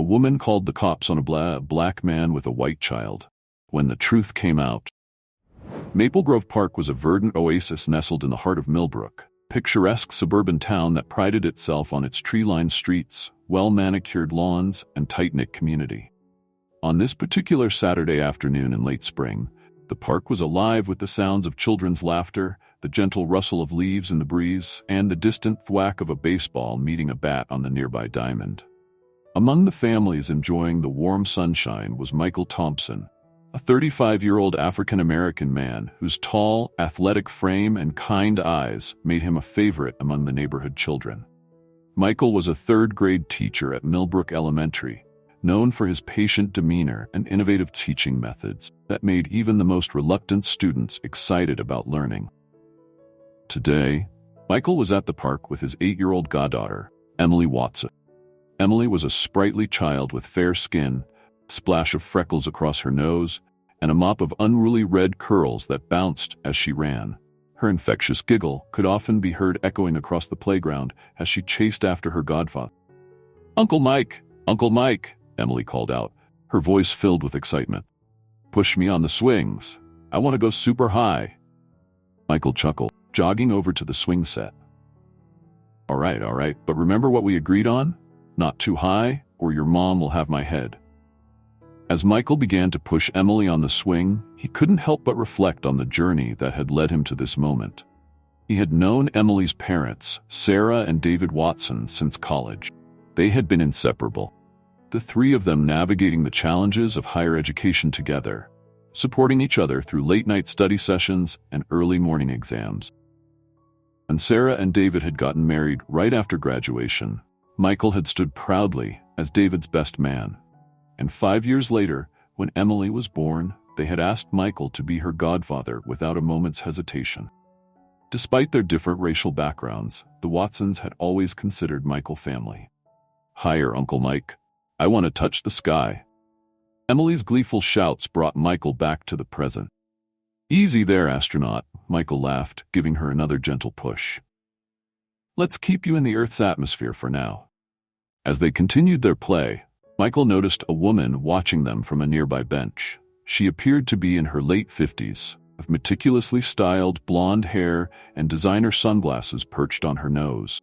A woman called the cops on a black man with a white child. When the truth came out. Maple Grove Park was a verdant oasis nestled in the heart of Millbrook, picturesque suburban town that prided itself on its tree-lined streets, well-manicured lawns, and tight-knit community. On this particular Saturday afternoon in late spring, the park was alive with the sounds of children's laughter, the gentle rustle of leaves in the breeze, and the distant thwack of a baseball meeting a bat on the nearby diamond. Among the families enjoying the warm sunshine was Michael Thompson, a 35-year-old African-American man whose tall, athletic frame and kind eyes made him a favorite among the neighborhood children. Michael was a third-grade teacher at Millbrook Elementary, known for his patient demeanor and innovative teaching methods that made even the most reluctant students excited about learning. Today, Michael was at the park with his 8-year-old goddaughter, Emily Watson. Emily was a sprightly child with fair skin, a splash of freckles across her nose, and a mop of unruly red curls that bounced as she ran. Her infectious giggle could often be heard echoing across the playground as she chased after her godfather. "Uncle Mike! Uncle Mike!" Emily called out, her voice filled with excitement. "Push me on the swings. I want to go super high." Michael chuckled, jogging over to the swing set. All right, but remember what we agreed on? Not too high, or your mom will have my head." As Michael began to push Emily on the swing, he couldn't help but reflect on the journey that had led him to this moment. He had known Emily's parents, Sarah and David Watson, since college. They had been inseparable, the three of them navigating the challenges of higher education together, supporting each other through late-night study sessions and early morning exams. And Sarah and David had gotten married right after graduation. Michael had stood proudly as David's best man. And 5 years later, when Emily was born, they had asked Michael to be her godfather without a moment's hesitation. Despite their different racial backgrounds, the Watsons had always considered Michael family. "Higher, Uncle Mike. I want to touch the sky." Emily's gleeful shouts brought Michael back to the present. "Easy there, astronaut," Michael laughed, giving her another gentle push. "Let's keep you in the Earth's atmosphere for now." As they continued their play, Michael noticed a woman watching them from a nearby bench. She appeared to be in her late 50s, with meticulously styled blonde hair and designer sunglasses perched on her nose.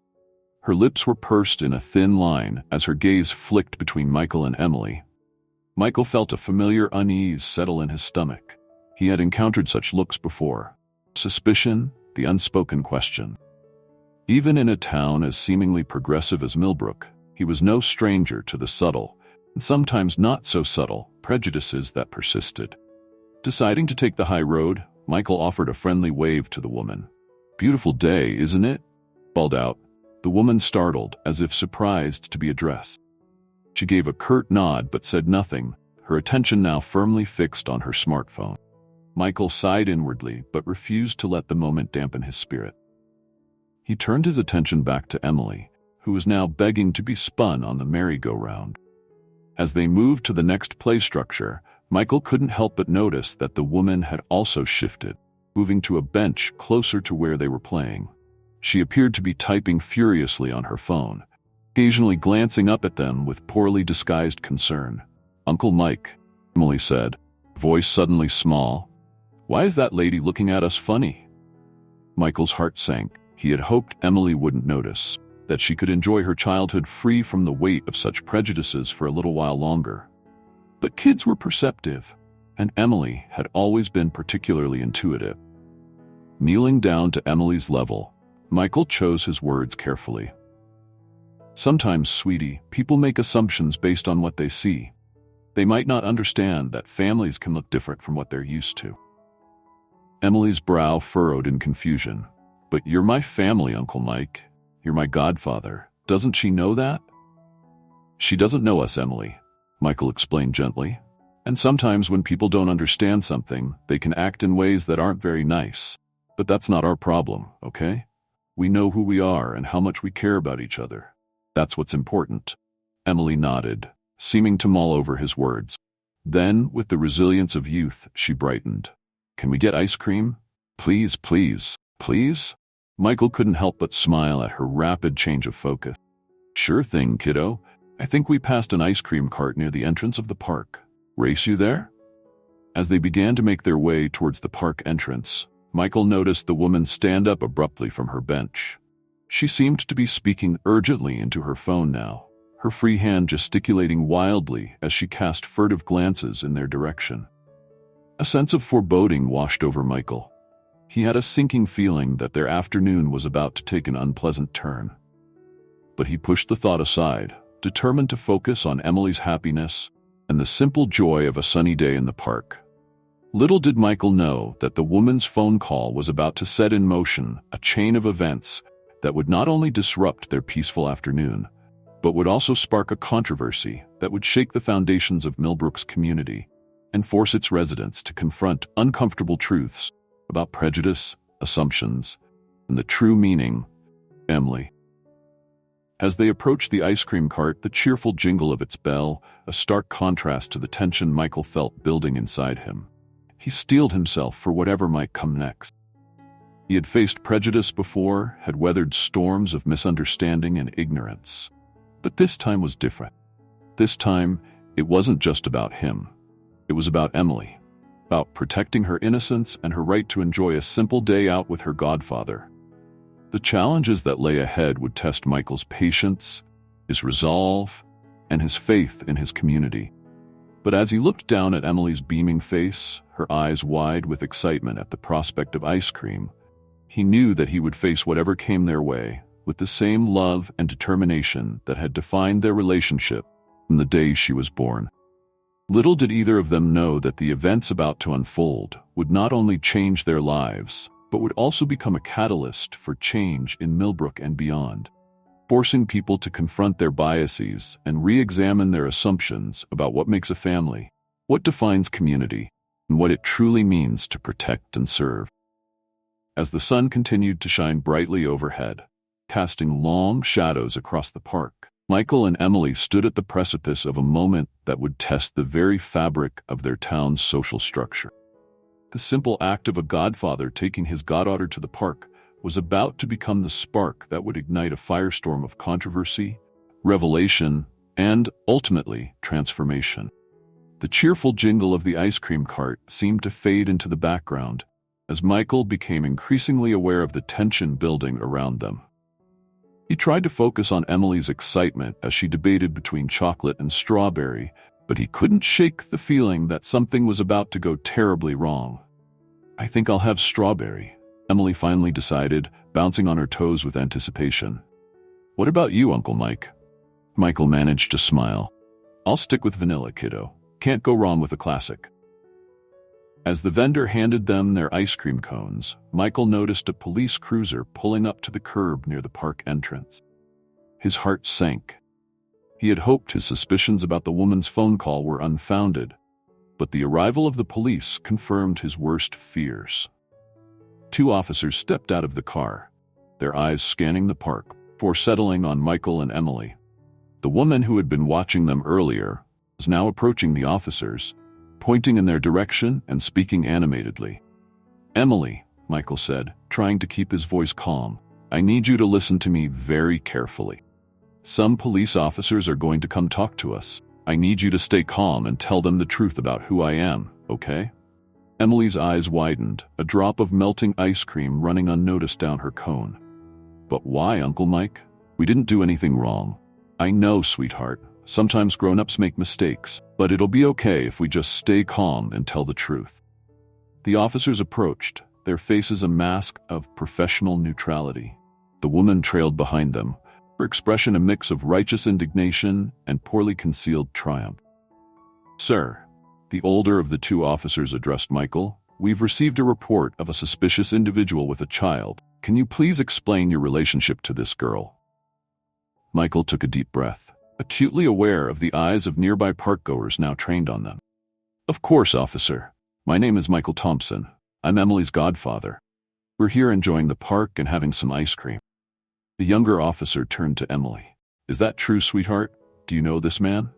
Her lips were pursed in a thin line as her gaze flicked between Michael and Emily. Michael felt a familiar unease settle in his stomach. He had encountered such looks before. Suspicion, the unspoken question. Even in a town as seemingly progressive as Millbrook, he was no stranger to the subtle, and sometimes not so subtle, prejudices that persisted. Deciding to take the high road, Michael offered a friendly wave to the woman. "Beautiful day, isn't it?" Bawled out. The woman startled, as if surprised to be addressed. She gave a curt nod but said nothing, her attention now firmly fixed on her smartphone. Michael sighed inwardly but refused to let the moment dampen his spirit. He turned his attention back to Emily, who was now begging to be spun on the merry-go-round. As they moved to the next play structure, Michael couldn't help but notice that the woman had also shifted, moving to a bench closer to where they were playing. She appeared to be typing furiously on her phone, occasionally glancing up at them with poorly disguised concern. "Uncle Mike," Emily said, voice suddenly small. "Why is that lady looking at us funny?" Michael's heart sank. He had hoped Emily wouldn't notice, that she could enjoy her childhood free from the weight of such prejudices for a little while longer. But kids were perceptive, and Emily had always been particularly intuitive. Kneeling down to Emily's level, Michael chose his words carefully. "Sometimes, sweetie, people make assumptions based on what they see. They might not understand that families can look different from what they're used to." Emily's brow furrowed in confusion. "But you're my family, Uncle Mike. You're my godfather. Doesn't she know that?" "She doesn't know us, Emily," Michael explained gently. "And sometimes when people don't understand something, they can act in ways that aren't very nice. But that's not our problem, okay? We know who we are and how much we care about each other. That's what's important." Emily nodded, seeming to mull over his words. Then, with the resilience of youth, she brightened. "Can we get ice cream? Please, please, please?" Michael couldn't help but smile at her rapid change of focus. "Sure thing, kiddo. I think we passed an ice cream cart near the entrance of the park. Race you there? As they began to make their way towards the park entrance, Michael noticed the woman stand up abruptly from her bench. She seemed to be speaking urgently into her phone now, her free hand gesticulating wildly as she cast furtive glances in their direction. A sense of foreboding washed over Michael. He had a sinking feeling that their afternoon was about to take an unpleasant turn. But he pushed the thought aside, determined to focus on Emily's happiness and the simple joy of a sunny day in the park. Little did Michael know that the woman's phone call was about to set in motion a chain of events that would not only disrupt their peaceful afternoon, but would also spark a controversy that would shake the foundations of Millbrook's community and force its residents to confront uncomfortable truths about prejudice, assumptions, and the true meaning, Emily. As they approached the ice cream cart, the cheerful jingle of its bell, a stark contrast to the tension Michael felt building inside him. He steeled himself for whatever might come next. He had faced prejudice before, had weathered storms of misunderstanding and ignorance. But this time was different. This time, it wasn't just about him. It was about Emily, about protecting her innocence and her right to enjoy a simple day out with her godfather. The challenges that lay ahead would test Michael's patience, his resolve, and his faith in his community. But as he looked down at Emily's beaming face, her eyes wide with excitement at the prospect of ice cream, he knew that he would face whatever came their way with the same love and determination that had defined their relationship from the day she was born. Little did either of them know that the events about to unfold would not only change their lives, but would also become a catalyst for change in Millbrook and beyond, forcing people to confront their biases and re-examine their assumptions about what makes a family, what defines community, and what it truly means to protect and serve. As the sun continued to shine brightly overhead, casting long shadows across the park, Michael and Emily stood at the precipice of a moment that would test the very fabric of their town's social structure. The simple act of a godfather taking his goddaughter to the park was about to become the spark that would ignite a firestorm of controversy, revelation, and, ultimately, transformation. The cheerful jingle of the ice cream cart seemed to fade into the background as Michael became increasingly aware of the tension building around them. He tried to focus on Emily's excitement as she debated between chocolate and strawberry, but he couldn't shake the feeling that something was about to go terribly wrong. "I think I'll have strawberry," Emily finally decided, bouncing on her toes with anticipation. "What about you, Uncle Mike?" Michael managed to smile. "I'll stick with vanilla, kiddo. Can't go wrong with a classic." As the vendor handed them their ice cream cones, Michael noticed a police cruiser pulling up to the curb near the park entrance. His heart sank. He had hoped his suspicions about the woman's phone call were unfounded, but the arrival of the police confirmed his worst fears. Two officers stepped out of the car, their eyes scanning the park before settling on Michael and Emily. The woman who had been watching them earlier was now approaching the officers, pointing in their direction and speaking animatedly. "Emily," Michael said, trying to keep his voice calm, "I need you to listen to me very carefully. Some police officers are going to come talk to us. I need you to stay calm and tell them the truth about who I am, okay?" Emily's eyes widened, a drop of melting ice cream running unnoticed down her cone. "But why, Uncle Mike? We didn't do anything wrong." "I know, sweetheart. Sometimes grown-ups make mistakes, but it'll be okay if we just stay calm and tell the truth." The officers approached, their faces a mask of professional neutrality. The woman trailed behind them, her expression a mix of righteous indignation and poorly concealed triumph. "Sir," the older of the two officers addressed Michael, "we've received a report of a suspicious individual with a child. Can you please explain your relationship to this girl?" Michael took a deep breath, acutely aware of the eyes of nearby parkgoers now trained on them. "Of course, officer. My name is Michael Thompson. I'm Emily's godfather. We're here enjoying the park and having some ice cream." The younger officer turned to Emily. "Is that true, sweetheart? Do you know this man?"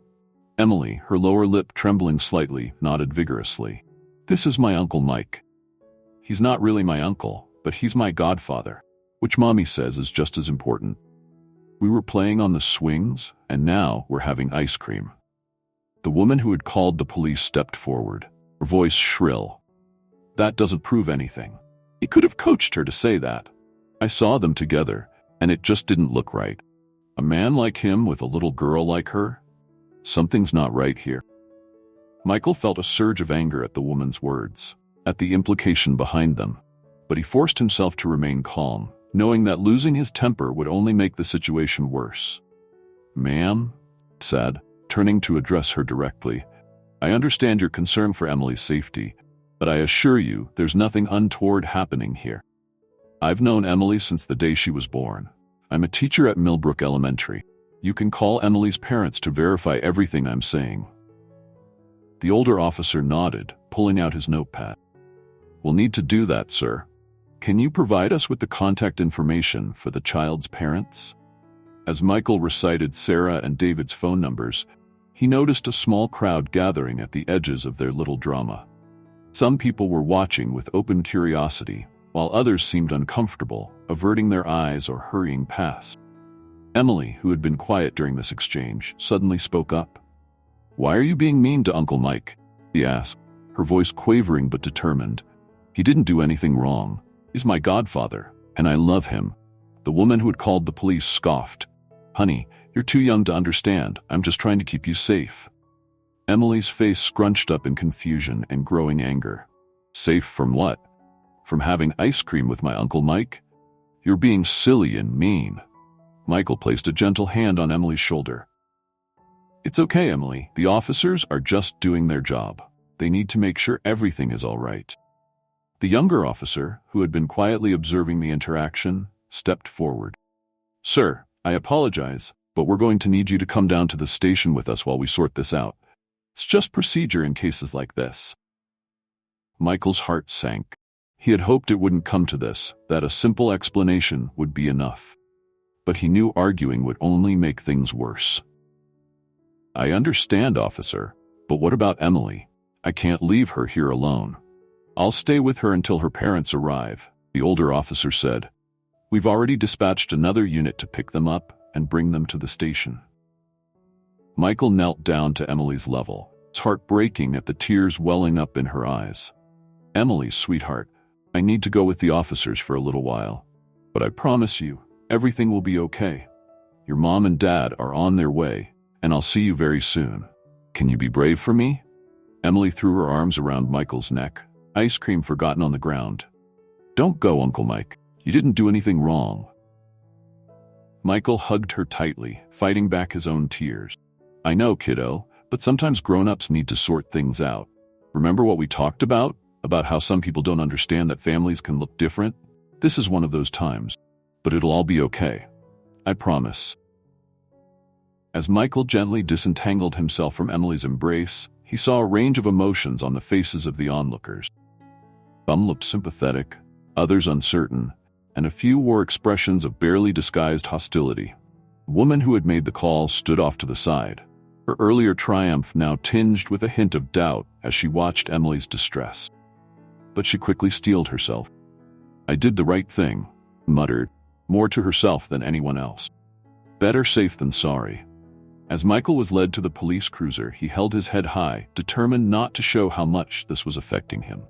Emily, her lower lip trembling slightly, nodded vigorously. "This is my Uncle Mike. He's not really my uncle, but he's my godfather, which Mommy says is just as important." We were playing on the swings, and now we're having ice cream." The woman who had called the police stepped forward, her voice shrill. "That doesn't prove anything. He could have coached her to say that. I saw them together, and it just didn't look right. A man like him with a little girl like her? Something's not right here." Michael felt a surge of anger at the woman's words, at the implication behind them, but he forced himself to remain calm, knowing that losing his temper would only make the situation worse. "Ma'am," he said, turning to address her directly, "I understand your concern for Emily's safety, but I assure you there's nothing untoward happening here. I've known Emily since the day she was born. I'm a teacher at Millbrook Elementary. You can call Emily's parents to verify everything I'm saying." The older officer nodded, pulling out his notepad. "We'll need to do that, sir. Can you provide us with the contact information for the child's parents?" As Michael recited Sarah and David's phone numbers, he noticed a small crowd gathering at the edges of their little drama. Some people were watching with open curiosity, while others seemed uncomfortable, averting their eyes or hurrying past. Emily, who had been quiet during this exchange, suddenly spoke up. "Why are you being mean to Uncle Mike?" he asked, her voice quavering but determined. "He didn't do anything wrong. He's my godfather, and I love him." The woman who had called the police scoffed. "Honey, you're too young to understand. I'm just trying to keep you safe." Emily's face scrunched up in confusion and growing anger. "Safe from what? From having ice cream with my Uncle Mike? You're being silly and mean." Michael placed a gentle hand on Emily's shoulder. "It's okay, Emily. The officers are just doing their job. They need to make sure everything is all right." The younger officer, who had been quietly observing the interaction, stepped forward. "Sir, I apologize, but we're going to need you to come down to the station with us while we sort this out. It's just procedure in cases like this." Michael's heart sank. He had hoped it wouldn't come to this, that a simple explanation would be enough. But he knew arguing would only make things worse. "I understand, officer, but what about Emily? I can't leave her here alone." "I'll stay with her until her parents arrive," the older officer said. "We've already dispatched another unit to pick them up and bring them to the station." Michael knelt down to Emily's level, his heart breaking at the tears welling up in her eyes. "Emily, sweetheart, I need to go with the officers for a little while, but I promise you, everything will be okay. Your mom and dad are on their way, and I'll see you very soon. Can you be brave for me?" Emily threw her arms around Michael's neck, ice cream forgotten on the ground. "Don't go, Uncle Mike. You didn't do anything wrong." Michael hugged her tightly, fighting back his own tears. "I know, kiddo, but sometimes grown-ups need to sort things out. Remember what we talked about how some people don't understand that families can look different? This is one of those times, but it'll all be okay. I promise." As Michael gently disentangled himself from Emily's embrace, he saw a range of emotions on the faces of the onlookers. Some looked sympathetic, others uncertain, and a few wore expressions of barely disguised hostility. The woman who had made the call stood off to the side, her earlier triumph now tinged with a hint of doubt as she watched Emily's distress. But she quickly steeled herself. "I did the right thing," muttered, more to herself than anyone else. "Better safe than sorry." As Michael was led to the police cruiser, he held his head high, determined not to show how much this was affecting him.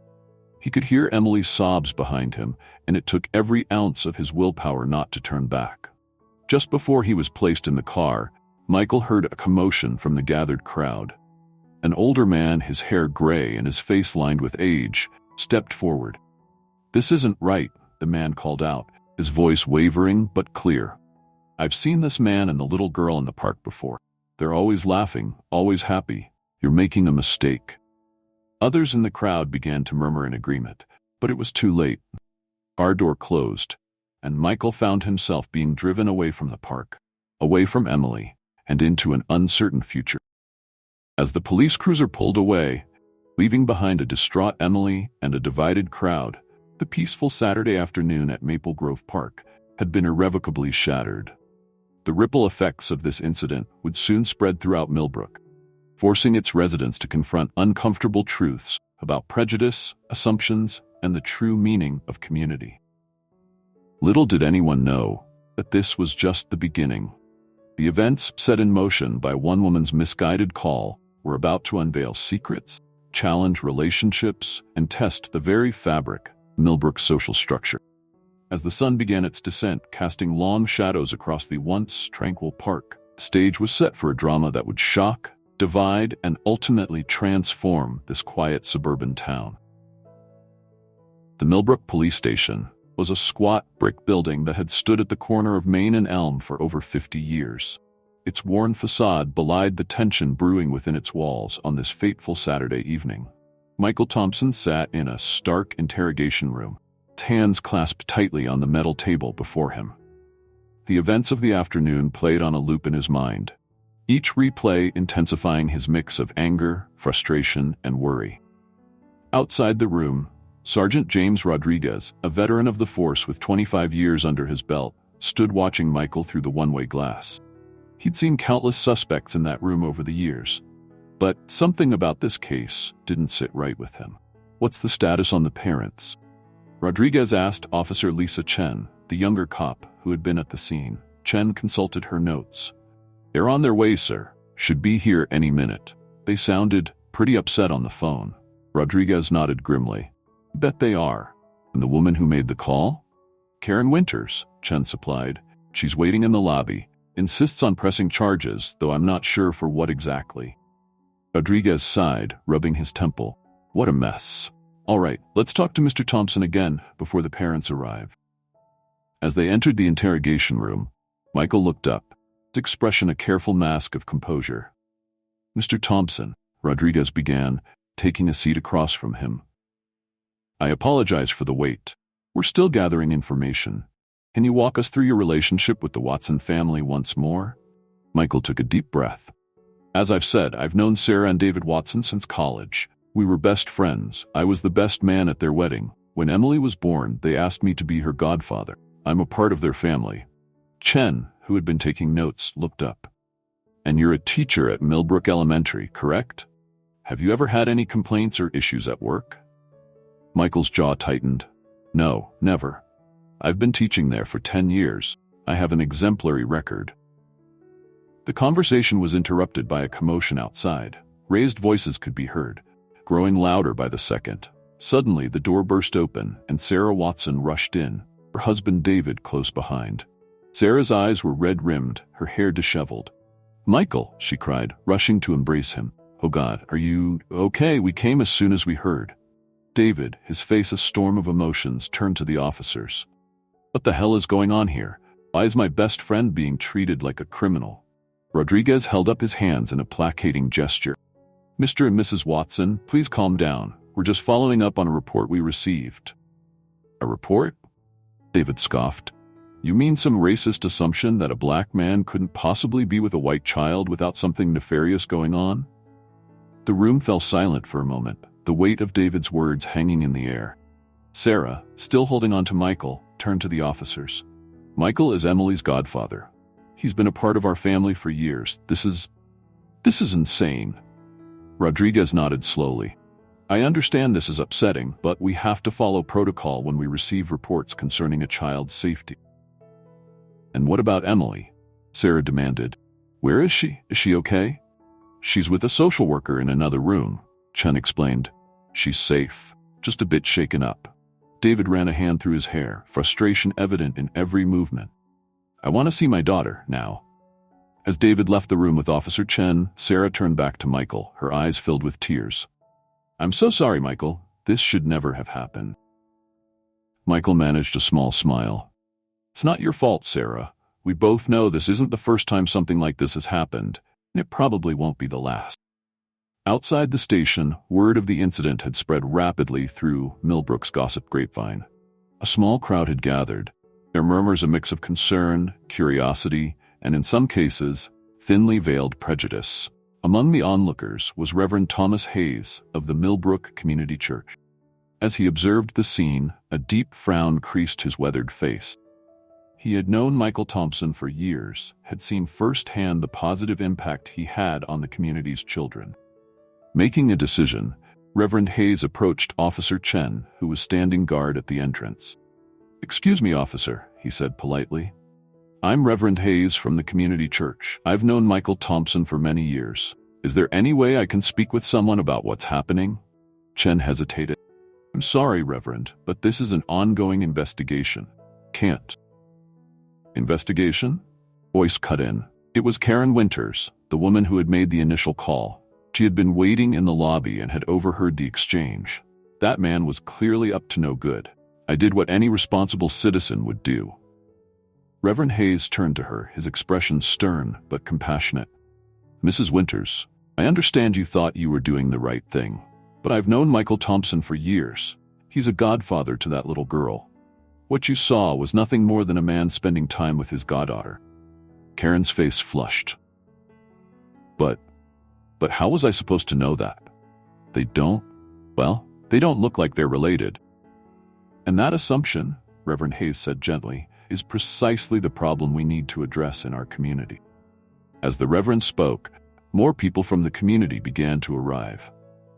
He could hear Emily's sobs behind him, and it took every ounce of his willpower not to turn back. Just before he was placed in the car, Michael heard a commotion from the gathered crowd. An older man, his hair gray and his face lined with age, stepped forward. "This isn't right," the man called out, his voice wavering but clear. "I've seen this man and the little girl in the park before. They're always laughing, always happy. You're making a mistake." Others in the crowd began to murmur in agreement, but it was too late. Our door closed, and Michael found himself being driven away from the park, away from Emily, and into an uncertain future. As the police cruiser pulled away, leaving behind a distraught Emily and a divided crowd, the peaceful Saturday afternoon at Maple Grove Park had been irrevocably shattered. The ripple effects of this incident would soon spread throughout Millbrook, forcing its residents to confront uncomfortable truths about prejudice, assumptions, and the true meaning of community. Little did anyone know that this was just the beginning. The events set in motion by one woman's misguided call were about to unveil secrets, challenge relationships, and test the very fabric of Millbrook's social structure. As the sun began its descent, casting long shadows across the once tranquil park, the stage was set for a drama that would shock, divide, and ultimately transform this quiet suburban town. The Millbrook Police Station was a squat brick building that had stood at the corner of Main and Elm for over 50 years. Its worn facade belied the tension brewing within its walls on this fateful Saturday evening. Michael Thompson sat in a stark interrogation room, his hands clasped tightly on the metal table before him. The events of the afternoon played on a loop in his mind, each replay intensifying his mix of anger, frustration, and worry. Outside the room, Sergeant James Rodriguez, a veteran of the force with 25 years under his belt, stood watching Michael through the one-way glass. He'd seen countless suspects in that room over the years, but something about this case didn't sit right with him. "What's the status on the parents?" Rodriguez asked Officer Lisa Chen, the younger cop who had been at the scene. Chen consulted her notes. "They're on their way, sir. Should be here any minute." They sounded pretty upset on the phone. Rodriguez nodded grimly. "Bet they are." "And the woman who made the call?" "Karen Winters," Chen supplied. "She's waiting in the lobby. Insists on pressing charges, though I'm not sure for what exactly." Rodriguez sighed, rubbing his temple. "What a mess. All right, let's talk to Mr. Thompson again before the parents arrive." As they entered the interrogation room, Michael looked up, his expression a careful mask of composure. "Mr. Thompson," Rodriguez began, taking a seat across from him. "I apologize for the wait. We're still gathering information. Can you walk us through your relationship with the Watson family once more?" Michael took a deep breath. "As I've said, I've known Sarah and David Watson since college. We were best friends. I was the best man at their wedding. When Emily was born, they asked me to be her godfather. I'm a part of their family." Chen, who had been taking notes, looked up. "And you're a teacher at Millbrook Elementary, correct? Have you ever had any complaints or issues at work?" Michael's jaw tightened. "No, never. I've been teaching there for 10 years. I have an exemplary record." The conversation was interrupted by a commotion outside. Raised voices could be heard, growing louder by the second. Suddenly, the door burst open, and Sarah Watson rushed in, her husband David close behind. Sarah's eyes were red-rimmed, her hair disheveled. "Michael," she cried, rushing to embrace him. "Oh God, are you okay? We came as soon as we heard." David, his face a storm of emotions, turned to the officers. "What the hell is going on here? Why is my best friend being treated like a criminal?" Rodriguez held up his hands in a placating gesture. "Mr. and Mrs. Watson, please calm down. We're just following up on a report we received." "A report?" David scoffed. "You mean some racist assumption that a black man couldn't possibly be with a white child without something nefarious going on?" The room fell silent for a moment, the weight of David's words hanging in the air. Sarah, still holding on to Michael, turned to the officers. "Michael is Emily's godfather. He's been a part of our family for years. This is insane." Rodriguez nodded slowly. "I understand this is upsetting, but we have to follow protocol when we receive reports concerning a child's safety." "And what about Emily?" Sarah demanded. "Where is she? Is she okay?" "She's with a social worker in another room," Chen explained. "She's safe, just a bit shaken up." David ran a hand through his hair, frustration evident in every movement. "I want to see my daughter, now." As David left the room with Officer Chen, Sarah turned back to Michael, her eyes filled with tears. "I'm so sorry, Michael. This should never have happened." Michael managed a small smile. "It's not your fault, Sarah. We both know this isn't the first time something like this has happened, and it probably won't be the last." Outside the station, word of the incident had spread rapidly through Millbrook's gossip grapevine. A small crowd had gathered, their murmurs a mix of concern, curiosity, and in some cases, thinly veiled prejudice. Among the onlookers was Reverend Thomas Hayes of the Millbrook Community Church. As he observed the scene, a deep frown creased his weathered face. He had known Michael Thompson for years, had seen firsthand the positive impact he had on the community's children. Making a decision, Reverend Hayes approached Officer Chen, who was standing guard at the entrance. "Excuse me, officer," he said politely. I'm Reverend Hayes from the community church. I've known Michael Thompson for many years. Is there any way I can speak with someone about what's happening? Chen hesitated. I'm sorry, Reverend, but this is an ongoing investigation. Can't. Investigation? Voice cut in. It was Karen Winters, the woman who had made the initial call. She had been waiting in the lobby and had overheard the exchange. That man was clearly up to no good. I did what any responsible citizen would do. Reverend Hayes turned to her, his expression stern but compassionate. Mrs. Winters, I understand you thought you were doing the right thing, but I've known Michael Thompson for years. He's a godfather to that little girl. What you saw was nothing more than a man spending time with his goddaughter. Karen's face flushed. But how was I supposed to know that? They don't look like they're related. And that assumption, Reverend Hayes said gently, is precisely the problem we need to address in our community. As the Reverend spoke, more people from the community began to arrive.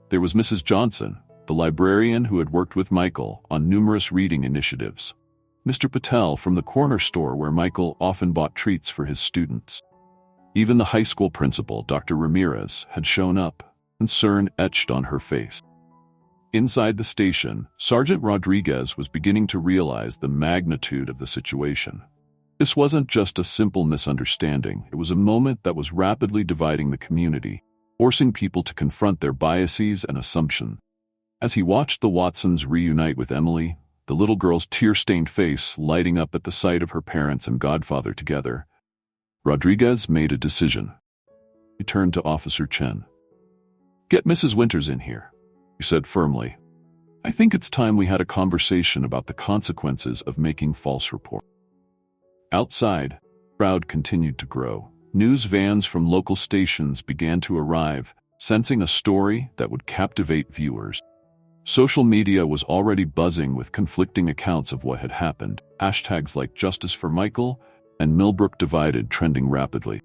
There was Mrs. Johnson, the librarian who had worked with Michael on numerous reading initiatives. Mr. Patel from the corner store where Michael often bought treats for his students. Even the high school principal, Dr. Ramirez, had shown up, concern etched on her face. Inside the station, Sergeant Rodriguez was beginning to realize the magnitude of the situation. This wasn't just a simple misunderstanding. It was a moment that was rapidly dividing the community, forcing people to confront their biases and assumptions. As he watched the Watsons reunite with Emily, the little girl's tear-stained face lighting up at the sight of her parents and godfather together, Rodriguez made a decision. He turned to Officer Chen. "Get Mrs. Winters in here," he said firmly. "I think it's time we had a conversation about the consequences of making false reports." Outside, the crowd continued to grow. News vans from local stations began to arrive, sensing a story that would captivate viewers. Social media was already buzzing with conflicting accounts of what had happened, hashtags like Justice for Michael and Millbrook Divided trending rapidly.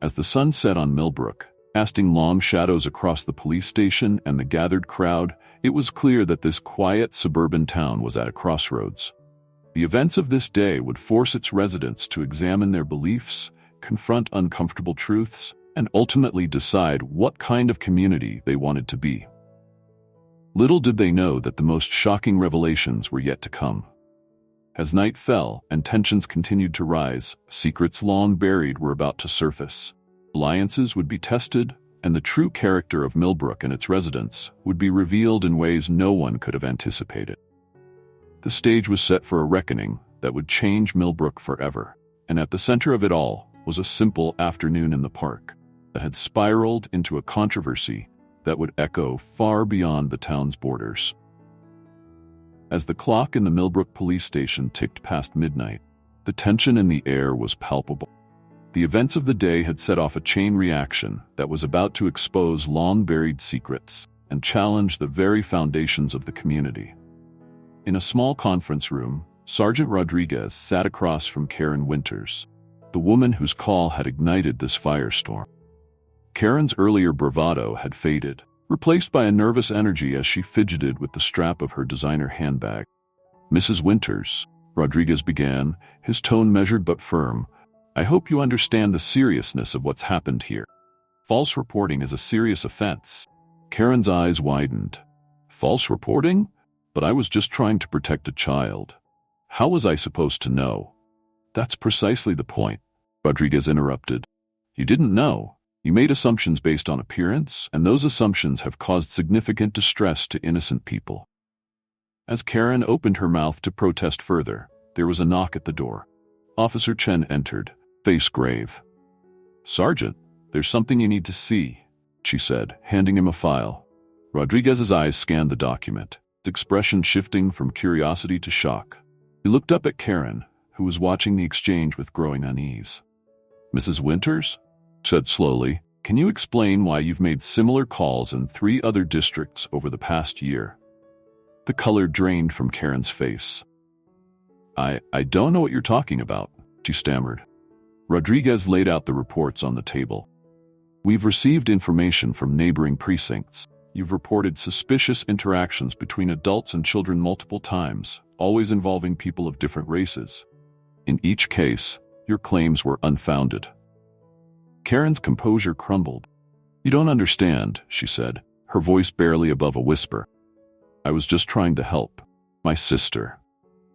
As the sun set on Millbrook, casting long shadows across the police station and the gathered crowd, it was clear that this quiet suburban town was at a crossroads. The events of this day would force its residents to examine their beliefs, confront uncomfortable truths, and ultimately decide what kind of community they wanted to be. Little did they know that the most shocking revelations were yet to come. As night fell and tensions continued to rise, secrets long buried were about to surface. Alliances would be tested, and the true character of Millbrook and its residents would be revealed in ways no one could have anticipated. The stage was set for a reckoning that would change Millbrook forever, and at the center of it all was a simple afternoon in the park that had spiraled into a controversy that would echo far beyond the town's borders. As the clock in the Millbrook police station ticked past midnight, the tension in the air was palpable. The events of the day had set off a chain reaction that was about to expose long-buried secrets and challenge the very foundations of the community. In a small conference room, Sergeant Rodriguez sat across from Karen Winters, the woman whose call had ignited this firestorm. Karen's earlier bravado had faded, replaced by a nervous energy as she fidgeted with the strap of her designer handbag. "Mrs. Winters," Rodriguez began, his tone measured but firm, "I hope you understand the seriousness of what's happened here. False reporting is a serious offense." Karen's eyes widened. "False reporting? But I was just trying to protect a child. How was I supposed to know?" "That's precisely the point," Rodriguez interrupted. "You didn't know. You made assumptions based on appearance, and those assumptions have caused significant distress to innocent people." As Karen opened her mouth to protest further, there was a knock at the door. Officer Chen entered, face grave. "Sergeant, there's something you need to see," she said, handing him a file. Rodriguez's eyes scanned the document, his expression shifting from curiosity to shock. He looked up at Karen, who was watching the exchange with growing unease. "Mrs. Winters?" said slowly, "Can you explain why you've made similar calls in 3 other districts over the past year?" The color drained from Karen's face. I don't know what you're talking about," she stammered. Rodriguez laid out the reports on the table. "We've received information from neighboring precincts. You've reported suspicious interactions between adults and children multiple times, always involving people of different races. In each case, Your claims were unfounded." Karen's composure crumbled. "You don't understand," she said, her voice barely above a whisper. "I was just trying to help. My sister.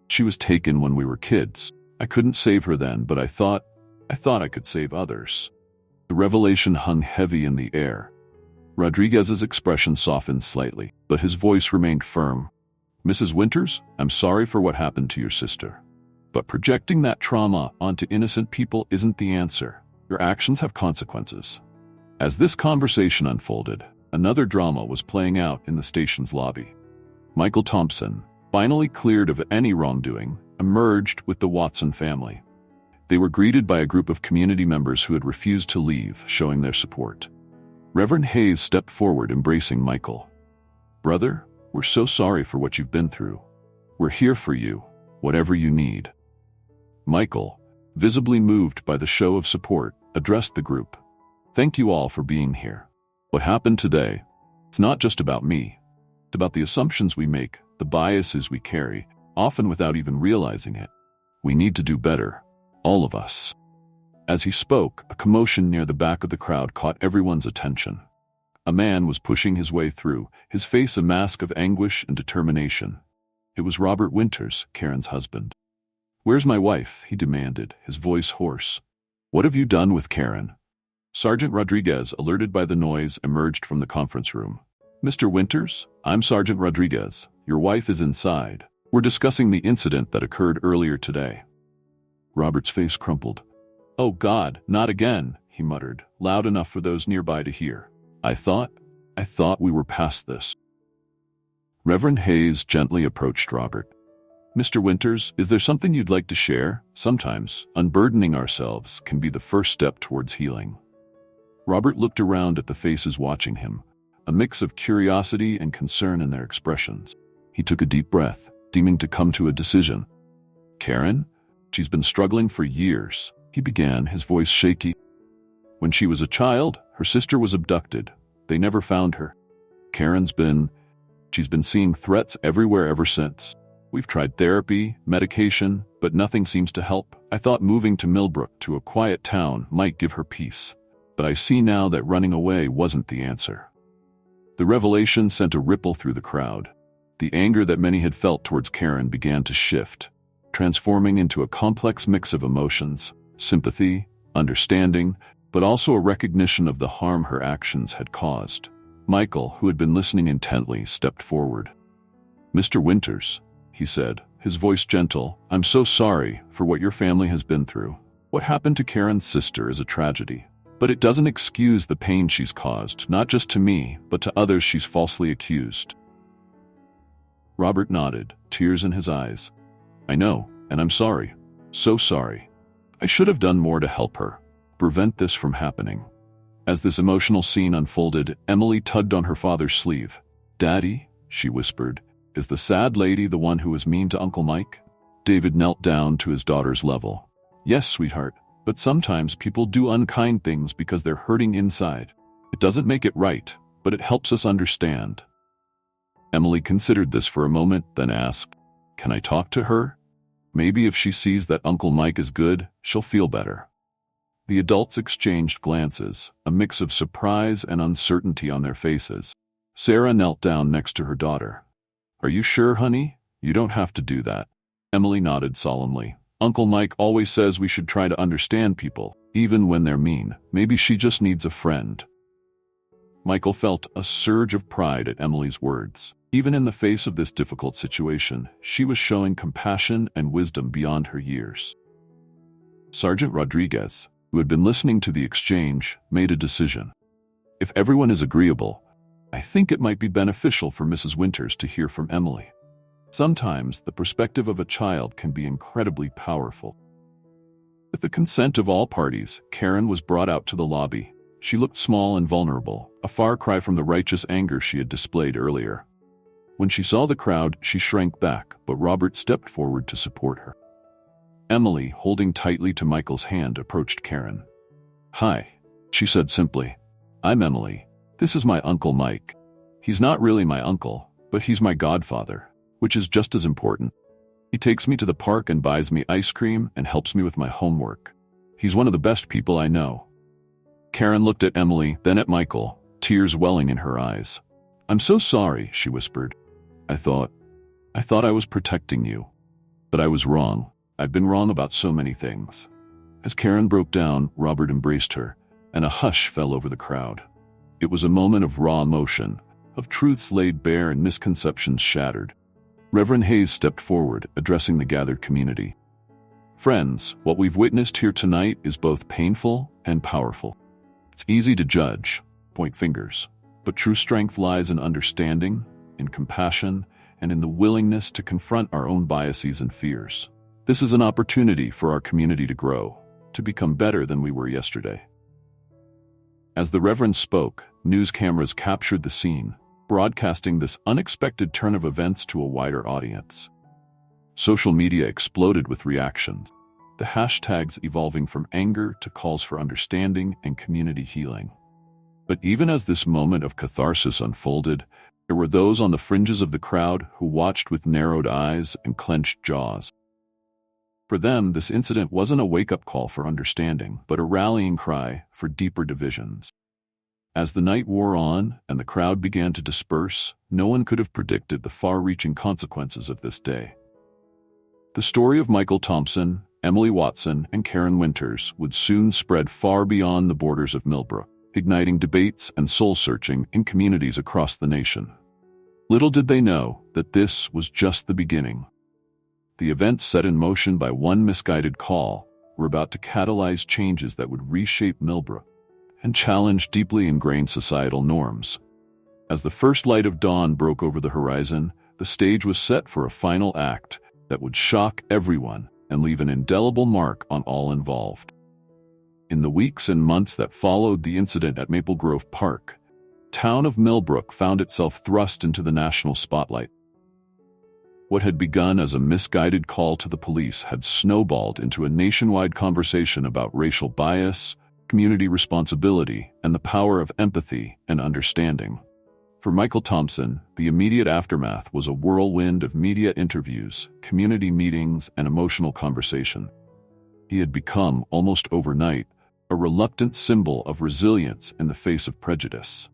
She was taken when we were kids. I couldn't save her then, but I thought I could save others." The revelation hung heavy in the air. Rodriguez's expression softened slightly, but his voice remained firm. "Mrs. Winters, I'm sorry for what happened to your sister. But projecting that trauma onto innocent people isn't the answer. Your actions have consequences." As this conversation unfolded, another drama was playing out in the station's lobby. Michael Thompson, finally cleared of any wrongdoing, emerged with the Watson family. They were greeted by a group of community members who had refused to leave, showing their support. Reverend Hayes stepped forward, embracing Michael. "Brother, we're so sorry for what you've been through. We're here for you, whatever you need." Michael, visibly moved by the show of support, addressed the group. "Thank you all for being here. What happened today, it's not just about me. It's about the assumptions we make, the biases we carry, often without even realizing it. We need to do better, all of us." As he spoke, a commotion near the back of the crowd caught everyone's attention. A man was pushing his way through, his face a mask of anguish and determination. It was Robert Winters, Karen's husband. "Where's my wife?" he demanded, his voice hoarse. "What have you done with Karen?" Sergeant Rodriguez, alerted by the noise, emerged from the conference room. "Mr. Winters, I'm Sergeant Rodriguez. Your wife is inside. We're discussing the incident that occurred earlier today." Robert's face crumpled. "Oh God, not again," he muttered, loud enough for those nearby to hear. I thought we were past this." Reverend Hayes gently approached Robert. "Mr. Winters, is there something you'd like to share? Sometimes, unburdening ourselves can be the first step towards healing." Robert looked around at the faces watching him, a mix of curiosity and concern in their expressions. He took a deep breath, deeming to come to a decision. "Karen? She's been struggling for years," he began, his voice shaky. "When she was a child, her sister was abducted. They never found her. She's been seeing threats everywhere ever since. We've tried therapy, medication, but nothing seems to help. I thought moving to Millbrook, to a quiet town, might give her peace. But I see now that running away wasn't the answer." The revelation sent a ripple through the crowd. The anger that many had felt towards Karen began to shift, transforming into a complex mix of emotions: sympathy, understanding, but also a recognition of the harm her actions had caused. Michael, who had been listening intently, stepped forward. "Mr. Winters," he said, his voice gentle, "I'm so sorry for what your family has been through. What happened to Karen's sister is a tragedy. But it doesn't excuse the pain she's caused, not just to me, but to others she's falsely accused." Robert nodded, tears in his eyes. "I know, and I'm sorry. So sorry. I should have done more to help her, prevent this from happening." As this emotional scene unfolded, Emily tugged on her father's sleeve. "Daddy," she whispered, "is the sad lady the one who was mean to Uncle Mike?" David knelt down to his daughter's level. "Yes, sweetheart. But sometimes people do unkind things because they're hurting inside. It doesn't make it right, but it helps us understand." Emily considered this for a moment, then asked, "Can I talk to her? Maybe if she sees that Uncle Mike is good, she'll feel better." The adults exchanged glances, a mix of surprise and uncertainty on their faces. Sarah knelt down next to her daughter. "Are you sure, honey? You don't have to do that." Emily nodded solemnly. "Uncle Mike always says we should try to understand people, even when they're mean. Maybe she just needs a friend." Michael felt a surge of pride at Emily's words. Even in the face of this difficult situation, she was showing compassion and wisdom beyond her years. Sergeant Rodriguez, who had been listening to the exchange, made a decision. "If everyone is agreeable, I think it might be beneficial for Mrs. Winters to hear from Emily. Sometimes the perspective of a child can be incredibly powerful." With the consent of all parties, Karen was brought out to the lobby. She looked small and vulnerable, a far cry from the righteous anger she had displayed earlier. When she saw the crowd, she shrank back, but Robert stepped forward to support her. Emily, holding tightly to Michael's hand, approached Karen. "Hi," she said simply. "I'm Emily. This is my Uncle Mike. He's not really my uncle, but he's my godfather, which is just as important. He takes me to the park and buys me ice cream and helps me with my homework. He's one of the best people I know." Karen looked at Emily, then at Michael, tears welling in her eyes. "I'm so sorry," she whispered. I thought I was protecting you. But I was wrong. I've been wrong about so many things." As Karen broke down, Robert embraced her, and a hush fell over the crowd. It was a moment of raw emotion, of truths laid bare and misconceptions shattered. Reverend Hayes stepped forward, addressing the gathered community. "Friends, what we've witnessed here tonight is both painful and powerful. It's easy to judge, point fingers, but true strength lies in understanding, in compassion, and in the willingness to confront our own biases and fears. This is an opportunity for our community to grow, to become better than we were yesterday." As the Reverend spoke, news cameras captured the scene, broadcasting this unexpected turn of events to a wider audience. Social media exploded with reactions, the hashtags evolving from anger to calls for understanding and community healing. But even as this moment of catharsis unfolded, there were those on the fringes of the crowd who watched with narrowed eyes and clenched jaws. For them, this incident wasn't a wake-up call for understanding, but a rallying cry for deeper divisions. As the night wore on and the crowd began to disperse, no one could have predicted the far-reaching consequences of this day. The story of Michael Thompson, Emily Watson, and Karen Winters would soon spread far beyond the borders of Millbrook, igniting debates and soul-searching in communities across the nation. Little did they know that this was just the beginning. The events set in motion by one misguided call were about to catalyze changes that would reshape Millbrook and challenge deeply ingrained societal norms. As the first light of dawn broke over the horizon, the stage was set for a final act that would shock everyone and leave an indelible mark on all involved. In the weeks and months that followed the incident at Maple Grove Park, the town of Millbrook found itself thrust into the national spotlight. What had begun as a misguided call to the police had snowballed into a nationwide conversation about racial bias, community responsibility, and the power of empathy and understanding. For Michael Thompson, the immediate aftermath was a whirlwind of media interviews, community meetings, and emotional conversation. He had become, almost overnight, a reluctant symbol of resilience in the face of prejudice.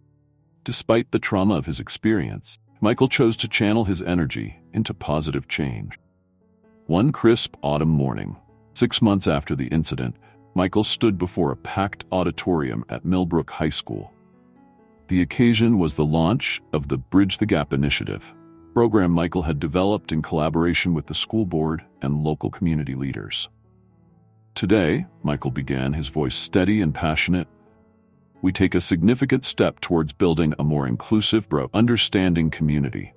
Despite the trauma of his experience, Michael chose to channel his energy into positive change. One crisp autumn morning, 6 months after the incident, Michael stood before a packed auditorium at Millbrook High School. The occasion was the launch of the Bridge the Gap initiative, a program Michael had developed in collaboration with the school board and local community leaders. "Today," Michael began, his voice steady and passionate, "we take a significant step towards building a more inclusive, understanding community.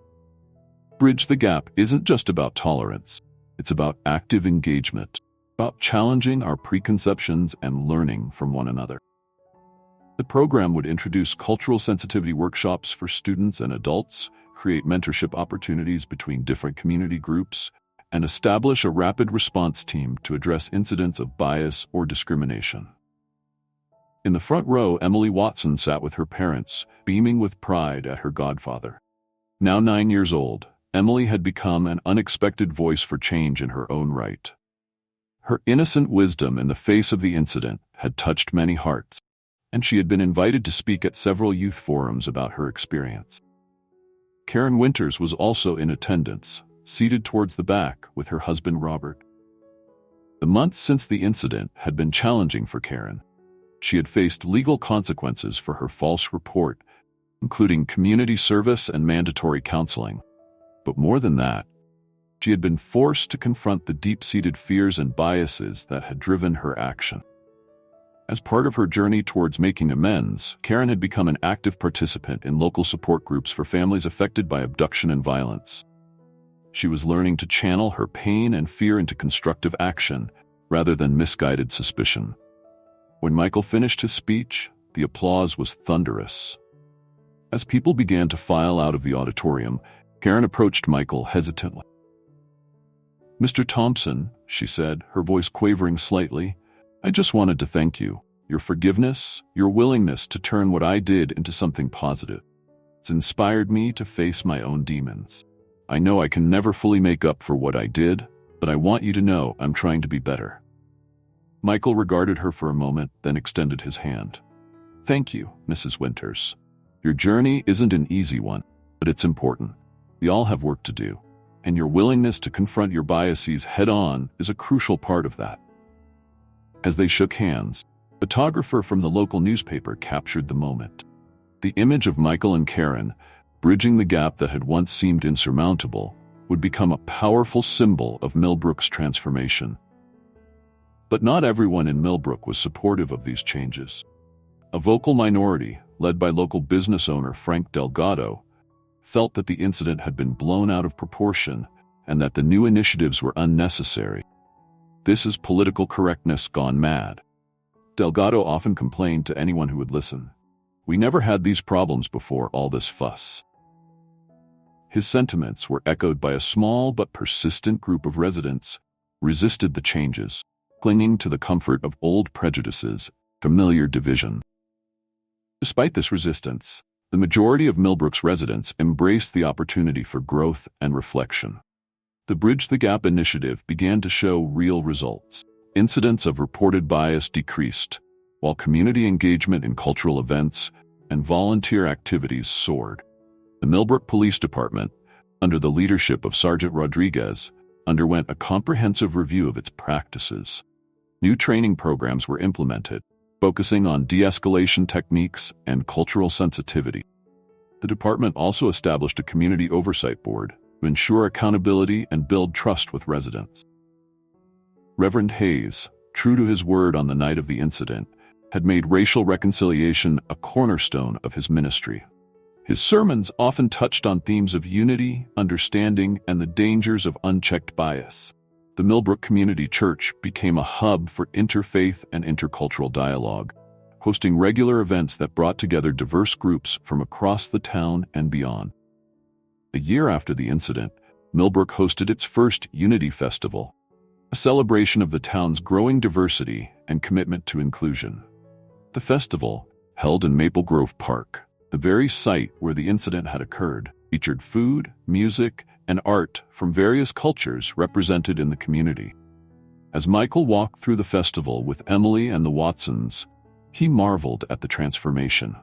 Bridge the Gap isn't just about tolerance, it's about active engagement, about challenging our preconceptions and learning from one another." The program would introduce cultural sensitivity workshops for students and adults, create mentorship opportunities between different community groups, and establish a rapid response team to address incidents of bias or discrimination. In the front row, Emily Watson sat with her parents, beaming with pride at her godfather. Now 9 years old, Emily had become an unexpected voice for change in her own right. Her innocent wisdom in the face of the incident had touched many hearts, and she had been invited to speak at several youth forums about her experience. Karen Winters was also in attendance, seated towards the back with her husband Robert. The months since the incident had been challenging for Karen. She had faced legal consequences for her false report, including community service and mandatory counseling. But more than that, she had been forced to confront the deep-seated fears and biases that had driven her action. As part of her journey towards making amends, Karen had become an active participant in local support groups for families affected by abduction and violence. She was learning to channel her pain and fear into constructive action rather than misguided suspicion. When Michael finished his speech, the applause was thunderous. As people began to file out of the auditorium, Karen approached Michael hesitantly. "Mr. Thompson," she said, her voice quavering slightly, "I just wanted to thank you. Your forgiveness, your willingness to turn what I did into something positive. It's inspired me to face my own demons. I know I can never fully make up for what I did, but I want you to know I'm trying to be better." Michael regarded her for a moment, then extended his hand. Thank you, Mrs. Winters. Your journey isn't an easy one, but it's important. We all have work to do, and your willingness to confront your biases head-on is a crucial part of that. As they shook hands, a photographer from the local newspaper captured the moment. The image of Michael and Karen, bridging the gap that had once seemed insurmountable, would become a powerful symbol of Millbrook's transformation. But not everyone in Millbrook was supportive of these changes. A vocal minority, led by local business owner Frank Delgado, felt that the incident had been blown out of proportion and that the new initiatives were unnecessary. This is political correctness gone mad. Delgado often complained to anyone who would listen. We never had these problems before all this fuss. His sentiments were echoed by a small but persistent group of residents who resisted the changes, clinging to the comfort of old prejudices, familiar division. Despite this resistance, the majority of Millbrook's residents embraced the opportunity for growth and reflection. The Bridge the Gap initiative began to show real results. Incidents of reported bias decreased, while community engagement in cultural events and volunteer activities soared. The Millbrook Police Department, under the leadership of Sergeant Rodriguez, underwent a comprehensive review of its practices. New training programs were implemented, focusing on de-escalation techniques and cultural sensitivity. The department also established a community oversight board to ensure accountability and build trust with residents. Reverend Hayes, true to his word on the night of the incident, had made racial reconciliation a cornerstone of his ministry. His sermons often touched on themes of unity, understanding, and the dangers of unchecked bias. The Millbrook Community Church became a hub for interfaith and intercultural dialogue, hosting regular events that brought together diverse groups from across the town and beyond. A year after the incident, Millbrook hosted its first Unity Festival, a celebration of the town's growing diversity and commitment to inclusion. The festival, held in Maple Grove Park, the very site where the incident had occurred, featured food, music, and art from various cultures represented in the community. As Michael walked through the festival with Emily and the Watsons, he marveled at the transformation.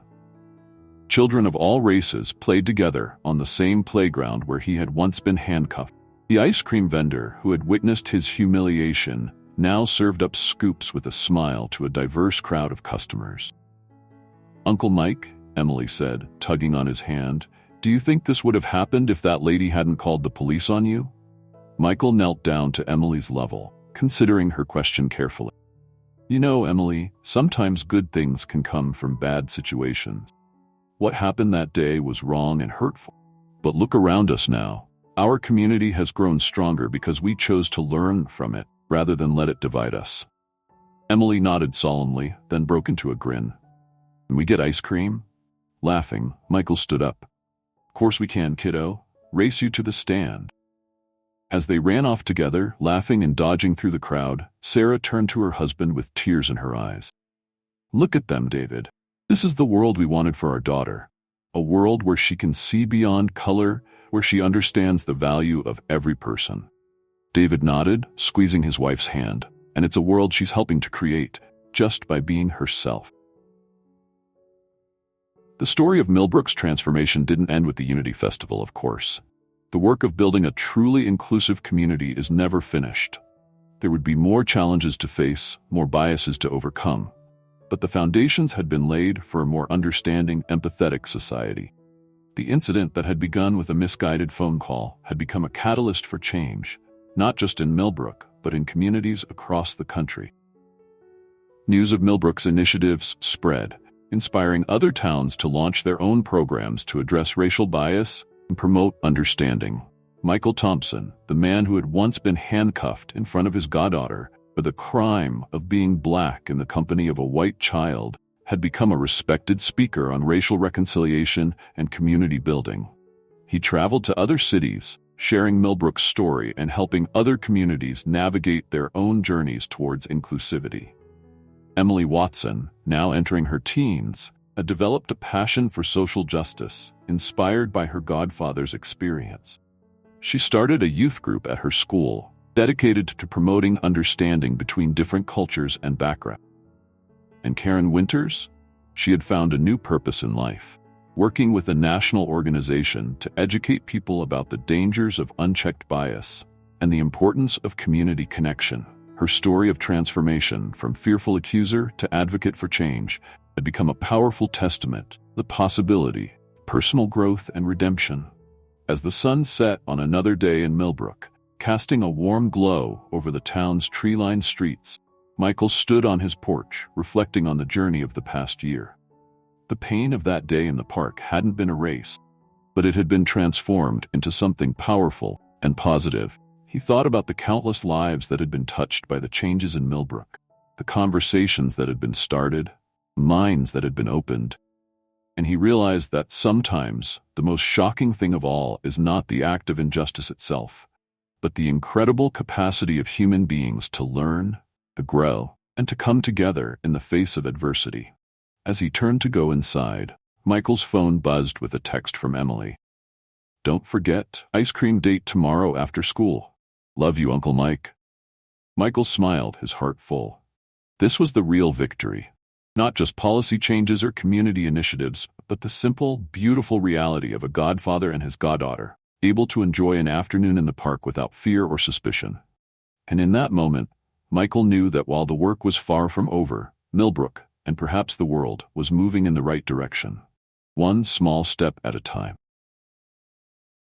Children of all races played together on the same playground where he had once been handcuffed. The ice cream vendor who had witnessed his humiliation now served up scoops with a smile to a diverse crowd of customers. "Uncle Mike," Emily said, tugging on his hand, "do you think this would have happened if that lady hadn't called the police on you?" Michael knelt down to Emily's level, considering her question carefully. "You know, Emily, sometimes good things can come from bad situations. What happened that day was wrong and hurtful. But look around us now. Our community has grown stronger because we chose to learn from it rather than let it divide us." Emily nodded solemnly, then broke into a grin. "Can we get ice cream?" Laughing, Michael stood up. "Of course we can, kiddo. Race you to the stand." As they ran off together, laughing and dodging through the crowd, Sarah turned to her husband with tears in her eyes. "Look at them, David. This is the world we wanted for our daughter. A world where she can see beyond color, where she understands the value of every person." David nodded, squeezing his wife's hand, "And it's a world she's helping to create, just by being herself." The story of Millbrook's transformation didn't end with the Unity Festival, of course. The work of building a truly inclusive community is never finished. There would be more challenges to face, more biases to overcome, but the foundations had been laid for a more understanding, empathetic society. The incident that had begun with a misguided phone call had become a catalyst for change, not just in Millbrook, but in communities across the country. News of Millbrook's initiatives spread, inspiring other towns to launch their own programs to address racial bias and promote understanding. Michael Thompson, the man who had once been handcuffed in front of his goddaughter for the crime of being black in the company of a white child, had become a respected speaker on racial reconciliation and community building. He traveled to other cities, sharing Millbrook's story and helping other communities navigate their own journeys towards inclusivity. Emily Watson, now entering her teens, had developed a passion for social justice, inspired by her godfather's experience. She started a youth group at her school, dedicated to promoting understanding between different cultures and backgrounds. And Karen Winters? She had found a new purpose in life, working with a national organization to educate people about the dangers of unchecked bias and the importance of community connection. Her story of transformation from fearful accuser to advocate for change had become a powerful testament to the possibility of personal growth and redemption. As the sun set on another day in Millbrook, casting a warm glow over the town's tree-lined streets, Michael stood on his porch, reflecting on the journey of the past year. The pain of that day in the park hadn't been erased, but it had been transformed into something powerful and positive. He thought about the countless lives that had been touched by the changes in Millbrook, the conversations that had been started, minds that had been opened, and he realized that sometimes the most shocking thing of all is not the act of injustice itself, but the incredible capacity of human beings to learn, to grow, and to come together in the face of adversity. As he turned to go inside, Michael's phone buzzed with a text from Emily. "Don't forget, ice cream date tomorrow after school. Love you, Uncle Mike." Michael smiled, his heart full. This was the real victory. Not just policy changes or community initiatives, but the simple, beautiful reality of a godfather and his goddaughter, able to enjoy an afternoon in the park without fear or suspicion. And in that moment, Michael knew that while the work was far from over, Millbrook, and perhaps the world, was moving in the right direction, one small step at a time.